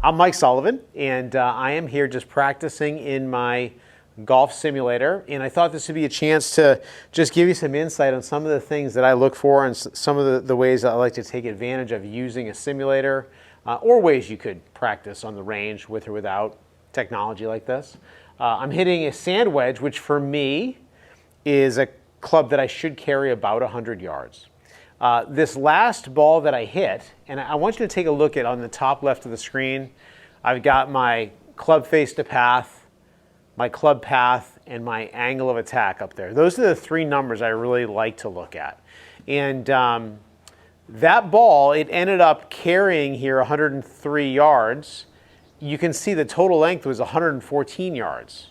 I'm Mike Sullivan, and I am here just practicing in my golf simulator, and I thought this would be a chance to just give you some insight on some of the things that I look for and some of the ways that I like to take advantage of using a simulator, or ways you could practice on the range with or without technology like this. I'm hitting a sand wedge, which for me is a club that I should carry about 100 yards. This last ball that I hit, and I want you to take a look at on the top left of the screen, I've got my club face to path, my club path, and my angle of attack up there. Those are the three numbers I really like to look at. And that ball, it ended up carrying here 103 yards. You can see the total length was 114 yards.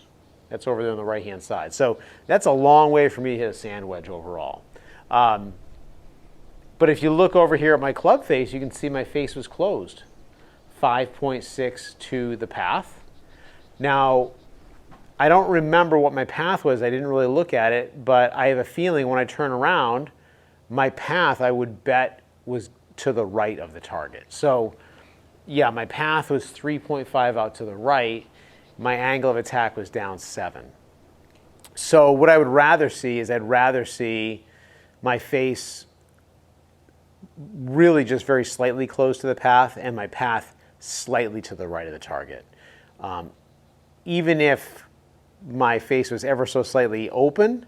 That's over there on the right-hand side. So that's a long way for me to hit a sand wedge overall. But if you look over here at my club face, you can see my face was closed. 5.6 to the path. Now, I don't remember what my path was. I didn't really look at it, but I have a feeling when I turn around, my path, I would bet, was to the right of the target. So, yeah, my path was 3.5 out to the right. My angle of attack was down 7. So what I would rather see is I'd rather see my face really just very slightly close to the path and my path slightly to the right of the target. Even if my face was ever so slightly open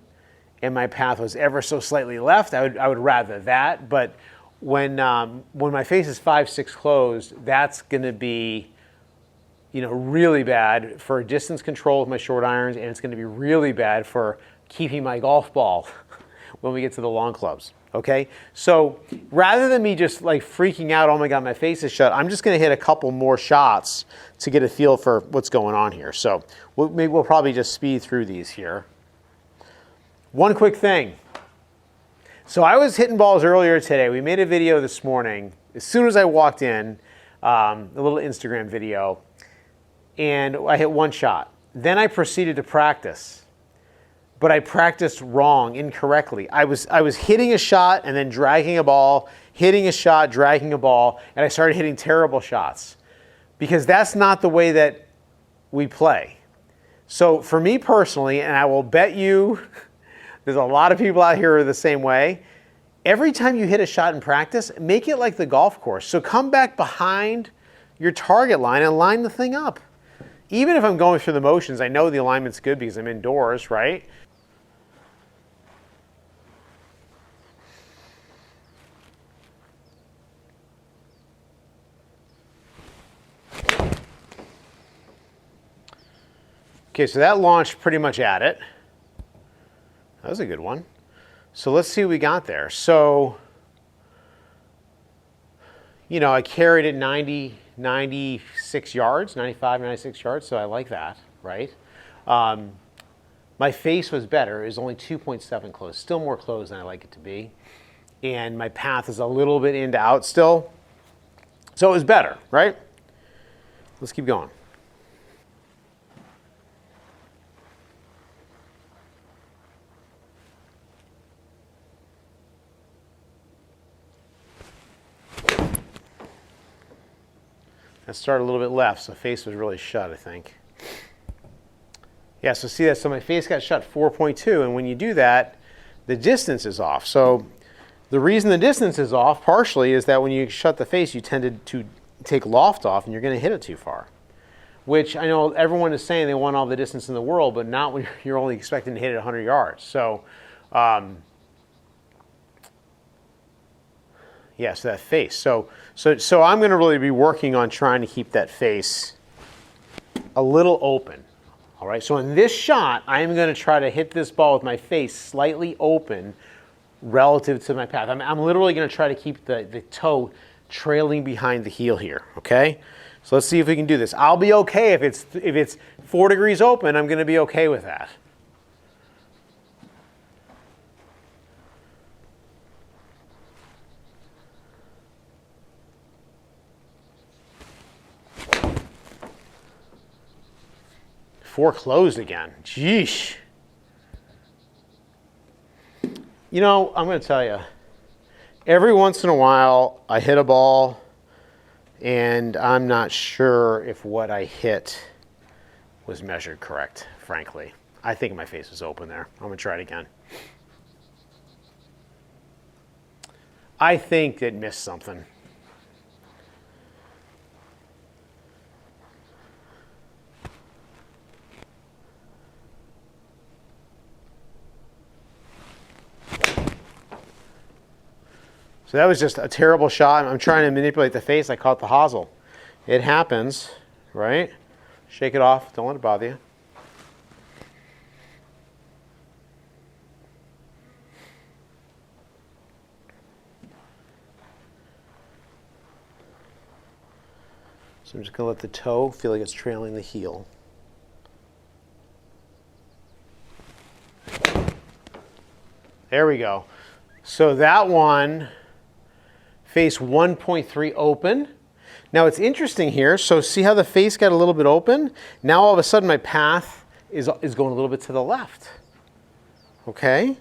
and my path was ever so slightly left, I would rather that. But when my face is 5-6 closed, that's going to be, you know, really bad for distance control with my short irons, and it's going to be really bad for keeping my golf ball when we get to the long clubs. Okay, so rather than me just like freaking out, oh my God, my face is shut, I'm just going to hit a couple more shots to get a feel for what's going on here. So we'll probably just speed through these here. One quick thing. So I was hitting balls earlier today. We made a video this morning. As soon as I walked in, a little Instagram video, and I hit one shot. Then I proceeded to practice. But I practiced wrong, incorrectly. I was hitting a shot and then dragging a ball, hitting a shot, dragging a ball, and I started hitting terrible shots. Because that's not the way that we play. So for me personally, and I will bet you there's a lot of people out here who are the same way, every time you hit a shot in practice, make it like the golf course. So come back behind your target line and line the thing up. Even if I'm going through the motions, I know the alignment's good because I'm indoors, right? Okay, so that launched pretty much at it. That was a good one. So let's see what we got there. So, you know, I carried it 96 yards, 95, 96 yards, so I like that, right? My face was better. It was only 2.7 close, still more closed than I like it to be. And my path is a little bit into out still. So it was better, right? Let's keep going. I started a little bit left, so face was really shut, I think. Yeah, so see that? So my face got shut 4.2, and when you do that, the distance is off. So the reason the distance is off partially is that when you shut the face, you tend to take loft off, and you're going to hit it too far. Which I know everyone is saying they want all the distance in the world, but not when you're only expecting to hit it 100 yards. So, yeah, so that face. So I'm going to really be working on trying to keep that face a little open. All right, so in this shot, I am going to try to hit this ball with my face slightly open relative to my path. I'm literally going to try to keep the toe trailing behind the heel here, okay? So let's see if we can do this. I'll be okay if it's 4 degrees open, I'm going to be okay with that. Four closed again. Jeesh. You know, I'm going to tell you, every once in a while I hit a ball And I'm not sure if what I hit was measured correct, frankly. I think my face was open there. I'm gonna try it again. I think it missed something. So that was just a terrible shot. I'm trying to manipulate the face. I caught the hosel. It happens, right? Shake it off. Don't let it bother you. So I'm just going to let the toe feel like it's trailing the heel. There we go. So that one, face 1.3 open. Now it's interesting here. So see how the face got a little bit open? Now all of a sudden my path is going a little bit to the left. Okay.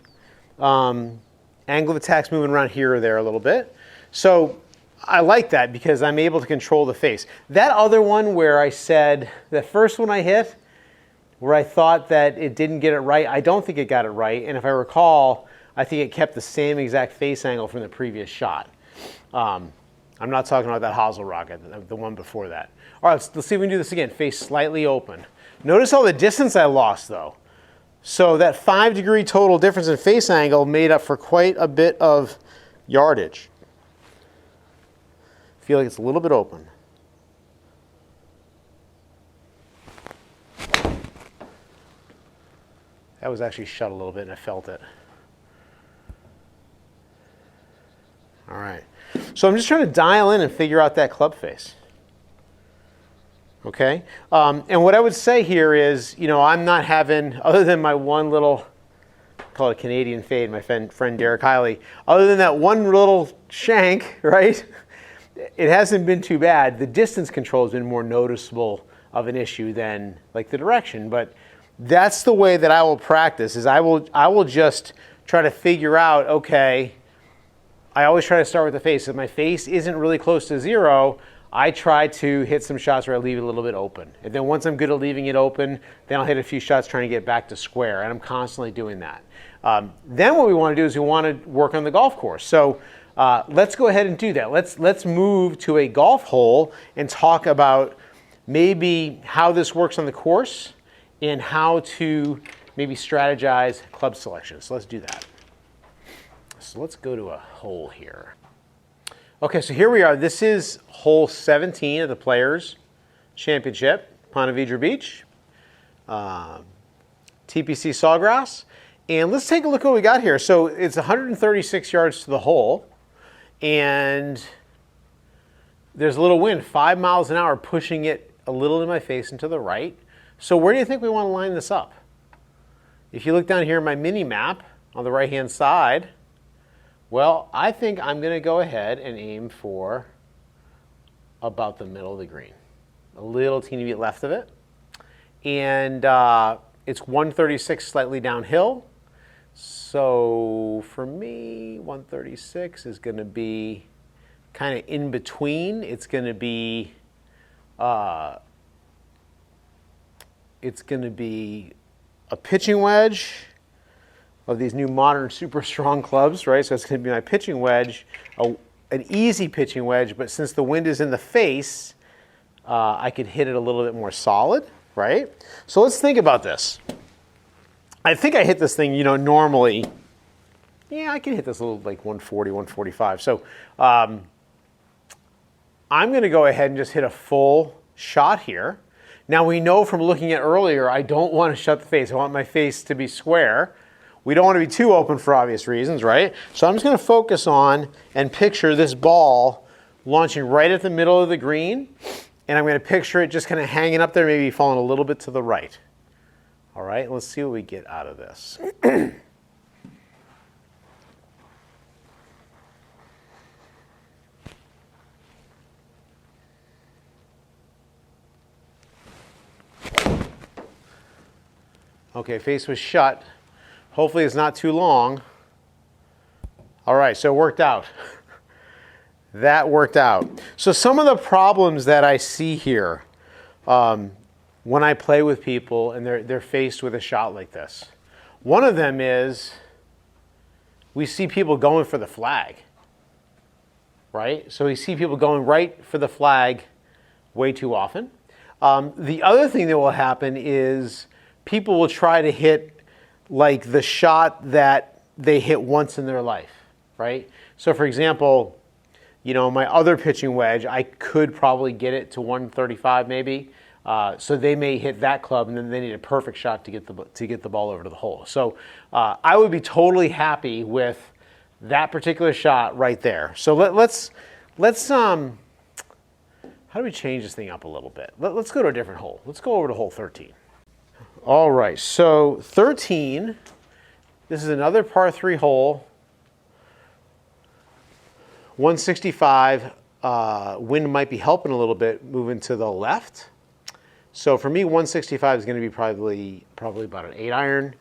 Angle of attack's moving around here or there a little bit. So I like that because I'm able to control the face. That other one where I said, the first one I hit, where I thought that it didn't get it right, I don't think it got it right. And if I recall, I think it kept the same exact face angle from the previous shot. I'm not talking about that hosel rocket, the one before that. All right, let's see if we can do this again. Face slightly open. Notice all the distance I lost though. So that 5-degree total difference in face angle made up for quite a bit of yardage. Feel like it's a little bit open. That was actually shut a little bit and I felt it. All right. So I'm just trying to dial in and figure out that club face. Okay? And what I would say here is, you know, I'm not having, other than my one little, call it a Canadian fade, my friend Derek Hiley, other than that one little shank, right? It hasn't been too bad. The distance control has been more noticeable of an issue than like the direction. But that's the way that I will practice, is I will just try to figure out, okay, I always try to start with the face. If my face isn't really close to zero, I try to hit some shots where I leave it a little bit open. And then once I'm good at leaving it open, then I'll hit a few shots trying to get back to square. And I'm constantly doing that. Then what we want to do is we want to work on the golf course. So let's go ahead and do that. Let's move to a golf hole and talk about maybe how this works on the course and how to maybe strategize club selection. So let's do that. So let's go to a hole here. Okay, so here we are. This is hole 17 of the Players Championship, Ponte Vedra Beach, TPC Sawgrass. And let's take a look at what we got here. So it's 136 yards to the hole. And there's a little wind, 5 miles an hour, pushing it a little in my face and to the right. So where do you think we want to line this up? If you look down here in my mini map on the right-hand side, well, I think I'm going to go ahead and aim for about the middle of the green. A little teeny bit left of it. And it's 136 slightly downhill. So for me, 136 is going to be kind of in between. It's going to be a pitching wedge of these new modern super strong clubs, right? So it's going to be my pitching wedge, an easy pitching wedge, but since the wind is in the face, I could hit it a little bit more solid, right? So let's think about this. I think I hit this thing, you know, normally, yeah, I can hit this a little like 140, 145. So I'm going to go ahead and just hit a full shot here. Now we know from looking at earlier, I don't want to shut the face. I want my face to be square. We don't want to be too open for obvious reasons, right? So I'm just going to focus on and picture this ball launching right at the middle of the green. And I'm going to picture it just kind of hanging up there, maybe falling a little bit to the right. All right, let's see what we get out of this. Okay, face was shut. Hopefully it's not too long. All right, so it worked out. that worked out. So some of the problems that I see here when I play with people and they're faced with a shot like this. One of them is we see people going for the flag, right? So we see people going right for the flag way too often. The other thing that will happen is people will try to hit like the shot that they hit once in their life, right? So for example, you know, my other pitching wedge, I could probably get it to 135 maybe. So they may hit that club and then they need a perfect shot to get the ball over to the hole. So I would be totally happy with that particular shot right there. So let's how do we change this thing up a little bit? Let's go to a different hole. Let's go over to hole 13. All right, so 13, this is another par 3 hole, 165. Wind might be helping a little bit moving to the left. So for me, 165 is going to be probably about an 8 iron,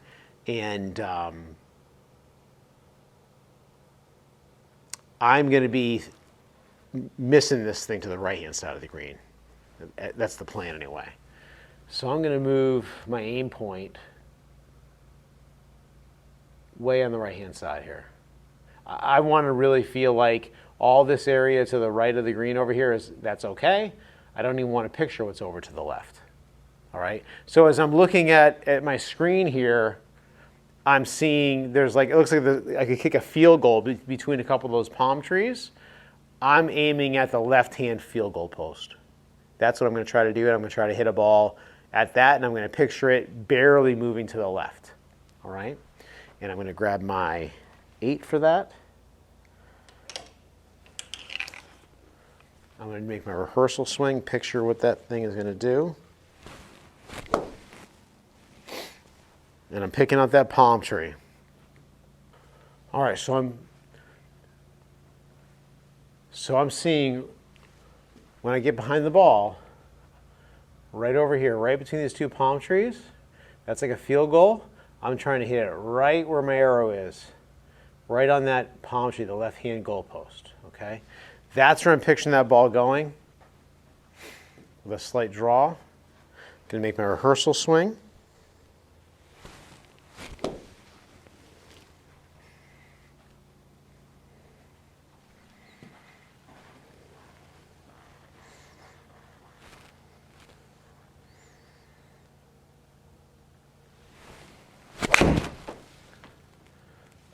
and I'm going to be missing this thing to the right-hand side of the green. That's the plan anyway. So I'm going to move my aim point way on the right-hand side here. I want to really feel like all this area to the right of the green over here that's okay. I don't even want to picture what's over to the left. All right. So as I'm looking at my screen here, I'm seeing there's like, it looks like I could kick a field goal between a couple of those palm trees. I'm aiming at the left-hand field goal post. That's what I'm going to try to do. I'm going to try to hit a ball at that, and I'm going to picture it barely moving to the left. All right. And I'm going to grab my 8 for that. I'm going to make my rehearsal swing, picture what that thing is going to do. And I'm picking up that palm tree. All right, so I'm seeing when I get behind the ball, right over here, right between these two palm trees, that's like a field goal. I'm trying to hit it right where my arrow is, right on that palm tree, the left-hand goal post, okay? That's where I'm picturing that ball going with a slight draw. Gonna make my rehearsal swing.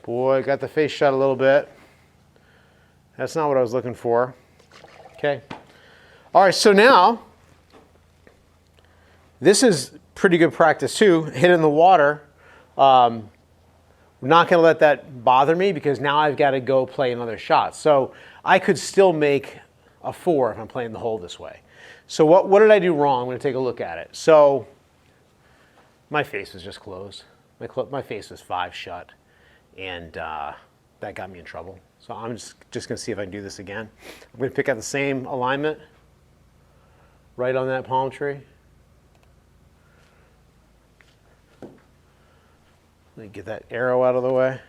Boy, got the face shut a little bit. That's not what I was looking for. Okay. All right, so now, this is pretty good practice too. Hit in the water. I'm not going to let that bother me because now I've got to go play another shot. So I could still make a 4 if I'm playing the hole this way. So what did I do wrong? I'm going to take a look at it. So my face was just closed. My face was 5 shut. And that got me in trouble. So I'm just going to see if I can do this again. I'm going to pick out the same alignment right on that palm tree. Let me get that arrow out of the way.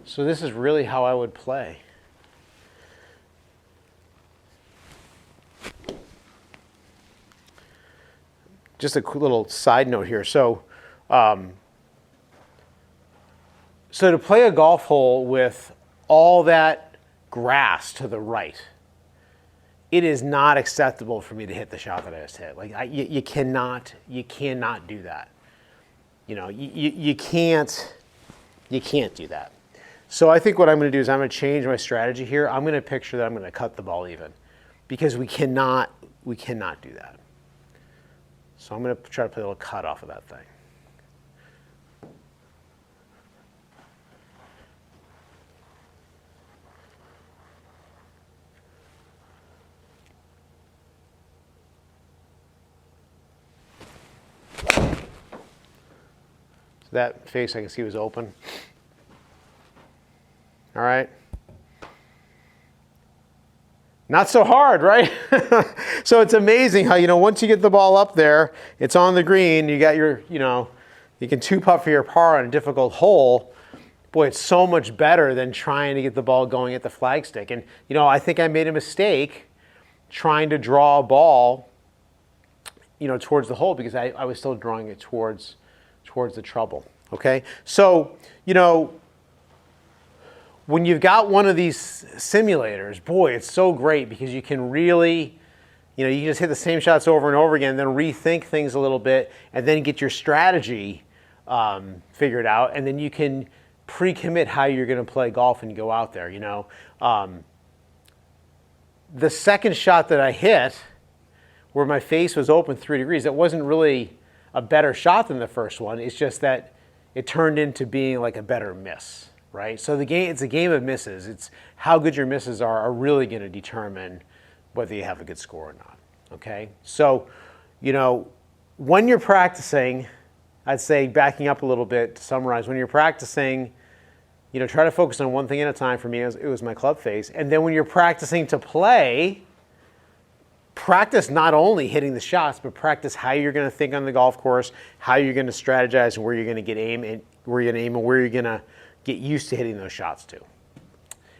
So this is really how I would play. Just a quick little side note here. So to play a golf hole with all that grass to the right, it is not acceptable for me to hit the shot that I just hit. Like you cannot do that. You know, you can't do that. So I think what I'm going to do is I'm going to change my strategy here. I'm going to picture that I'm going to cut the ball even, because we cannot do that. So I'm going to try to put a little cut off of that thing. So that face I can see was open. All right. Not so hard, right? So it's amazing how, once you get the ball up there, it's on the green, you got your, you can 2-putt for your par on a difficult hole, boy, it's so much better than trying to get the ball going at the flagstick. And, you know, I think I made a mistake trying to draw a ball, you know, towards the hole because I was still drawing it towards the trouble, okay? So, you know, when you've got one of these simulators, boy, it's so great because you can really, you know, you can just hit the same shots over and over again, then rethink things a little bit, and then get your strategy figured out, and then you can pre-commit how you're going to play golf and go out there, you know. The second shot that I hit, where my face was open 3 degrees, it wasn't really a better shot than the first one. It's just that it turned into being like a better miss, right? So it's a game of misses. It's how good your misses are really going to determine whether you have a good score or not, okay? So, you know, when you're practicing, I'd say backing up a little bit to summarize, when you're practicing, you know, try to focus on one thing at a time. For me, it was my club face. And then when you're practicing to play, practice not only hitting the shots, but practice how you're going to think on the golf course, how you're going to strategize, and where you're going to get aim, and where you're going to get used to hitting those shots too.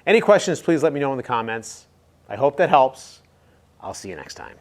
Any questions, please let me know in the comments. I hope that helps. I'll see you next time.